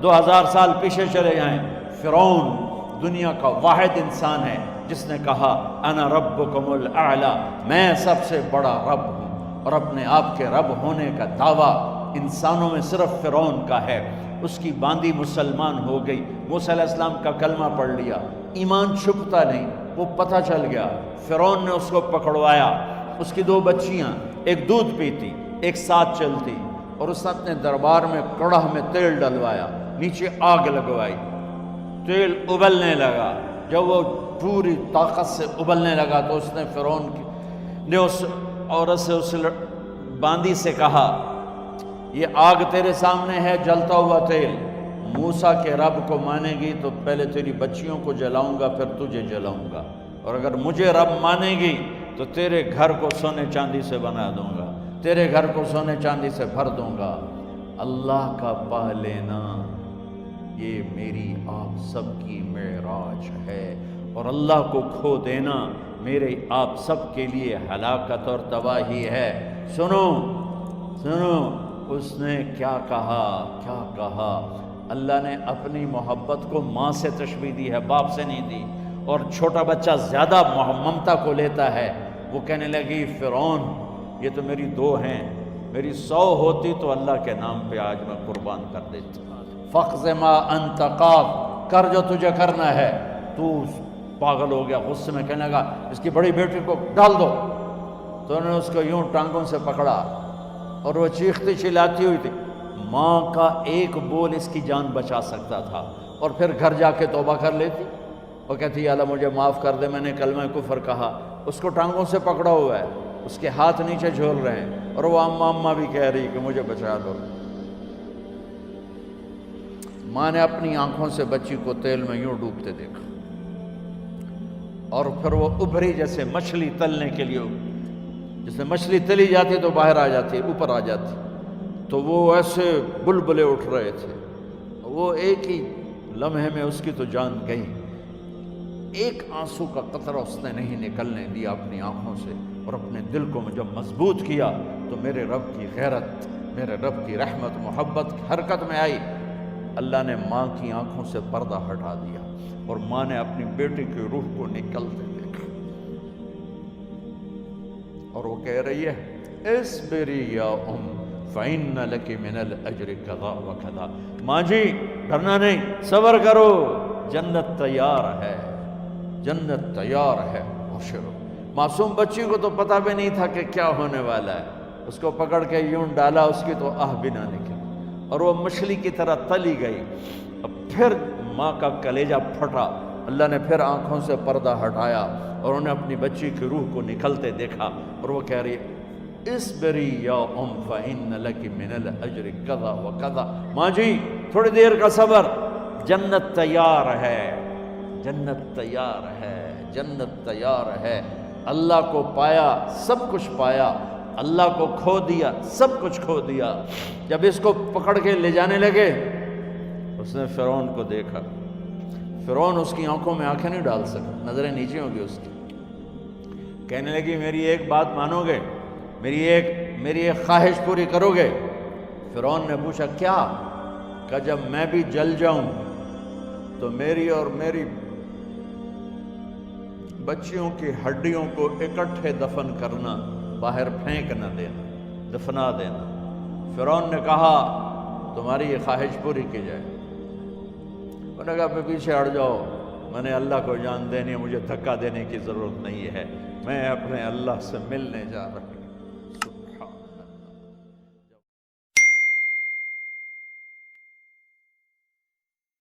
2000 سال پیچھے چلے جائیں، فرعون دنیا کا واحد انسان ہے جس نے کہا انا ربکم الاعلی، میں سب سے بڑا رب ہوں، اور اپنے آپ کے رب ہونے کا دعویٰ انسانوں میں صرف فرعون کا ہے۔ اس کی باندی مسلمان ہو گئی، موسیٰ علیہ السلام کا کلمہ پڑھ لیا، ایمان چھپتا نہیں، وہ پتہ چل گیا۔ فرعون نے اس کو پکڑوایا، اس کی 2 بچیاں، ایک دودھ پیتی ایک ساتھ چلتی، اور اس نے اپنے دربار میں کڑاہ میں تیل ڈلوایا، نیچے آگ لگوائی، تیل ابلنے لگا۔ جب وہ پوری طاقت سے ابلنے لگا تو اس نے فرعون نے اس عورت سے، اس باندی سے کہا یہ آگ تیرے سامنے ہے، جلتا ہوا تیل، موسیٰ کے رب کو مانے گی تو پہلے تیری بچیوں کو جلاؤں گا پھر تجھے جلاؤں گا، اور اگر مجھے رب مانے گی تو تیرے گھر کو سونے چاندی سے بنا دوں گا، تیرے گھر کو سونے چاندی سے بھر دوں گا۔ اللہ کا پا لینا یہ میری آپ سب کی معراج ہے، اور اللہ کو کھو دینا میرے آپ سب کے لیے ہلاکت اور تباہی ہے۔ سنو سنو، اس نے کیا کہا، کیا کہا؟ اللہ نے اپنی محبت کو ماں سے تشبیہ دی ہے، باپ سے نہیں دی، اور چھوٹا بچہ زیادہ ممتا کو لیتا ہے۔ وہ کہنے لگی فرعون یہ تو میری 2 ہیں، میری 100 ہوتی تو اللہ کے نام پہ آج میں قربان کر دیتا۔ فَقْضِ مَا أَنْتَ قَاضٍ، کر جو تجھے کرنا ہے۔ تو پاگل ہو گیا، غصے میں کہنے لگا اس کی بڑی بیٹی کو ڈال دو۔ تو انہوں نے اس کو یوں ٹانگوں سے پکڑا، اور وہ چیختی چلاتی ہوئی تھی۔ ماں کا ایک بول اس کی جان بچا سکتا تھا، اور پھر گھر جا کے توبہ کر لیتی، وہ کہتی یا اللہ مجھے معاف کر دے، میں نے کلمہ کفر کہا۔ اس کو ٹانگوں سے پکڑا ہوا ہے، اس کے ہاتھ نیچے جھول رہے ہیں، اور وہ اماں بھی کہہ رہی کہ مجھے بچا دو۔ ماں نے اپنی آنکھوں سے بچی کو تیل میں یوں ڈوبتے دیکھا، اور پھر وہ ابھری جیسے مچھلی تلنے کے لیے، جیسے مچھلی تلی جاتی تو باہر آ جاتی، اوپر آ جاتی، تو وہ ایسے بلبلے اٹھ رہے تھے۔ وہ ایک ہی لمحے میں اس کی تو جان گئی، ایک آنسو کا قطرہ اس نے نہیں نکلنے دیا اپنی آنکھوں سے، اور اپنے دل کو جب مضبوط کیا تو میرے رب کی غیرت، میرے رب کی رحمت محبت حرکت میں آئی۔ اللہ نے ماں کی آنکھوں سے پردہ ہٹا دیا، اور ماں نے اپنی بیٹی کی روح کو نکلتے دیکھا، اور وہ کہہ رہی ہے اصبری یا ام فإن لک من الأجر کذا وکذا، ماں جی ڈرنا نہیں، صبر کرو، جنت تیار ہے، جنت تیار ہے، ابشرو۔ معصوم بچی کو تو پتہ بھی نہیں تھا کہ کیا ہونے والا ہے، اس کو پکڑ کے یوں ڈالا، اس کی تو آہ بھی نہ نکلی، اور وہ مچھلی کی طرح تلی گئی۔ اب پھر ماں کا کلیجہ پھٹا، اللہ نے پھر آنکھوں سے پردہ ہٹایا، اور انہیں اپنی بچی کی روح کو نکلتے دیکھا، اور وہ کہہ رہی ہے اصبری یا ام فإن لک من الأجر کذا وکذا، ماں جی تھوڑی دیر کا صبر، جنت تیار ہے، جنت تیار ہے، جنت تیار ہے۔ اللہ کو پایا سب کچھ پایا، اللہ کو کھو دیا سب کچھ کھو دیا۔ جب اس کو پکڑ کے لے جانے لگے، اس نے فرعون کو دیکھا، فرعون اس کی آنکھوں میں آنکھیں نہیں ڈال سکا، نظریں نیچے ہوں گی اس کی۔ کہنے لگی میری ایک بات مانو گے، میری ایک خواہش پوری کرو گے؟ فرعون نے پوچھا کیا؟ کہ جب میں بھی جل جاؤں تو میری اور میری بچیوں کی ہڈیوں کو اکٹھے دفن کرنا، باہر پھینک نہ دینا، دفنا دینا۔ فرعون نے کہا تمہاری یہ خواہش پوری کی جائے۔ انہوں نے کہا پیچھے ہٹ جاؤ، میں نے اللہ کو جان دینی ہے، مجھے دھکا دینے کی ضرورت نہیں ہے، میں اپنے اللہ سے ملنے جا رہا ہوں۔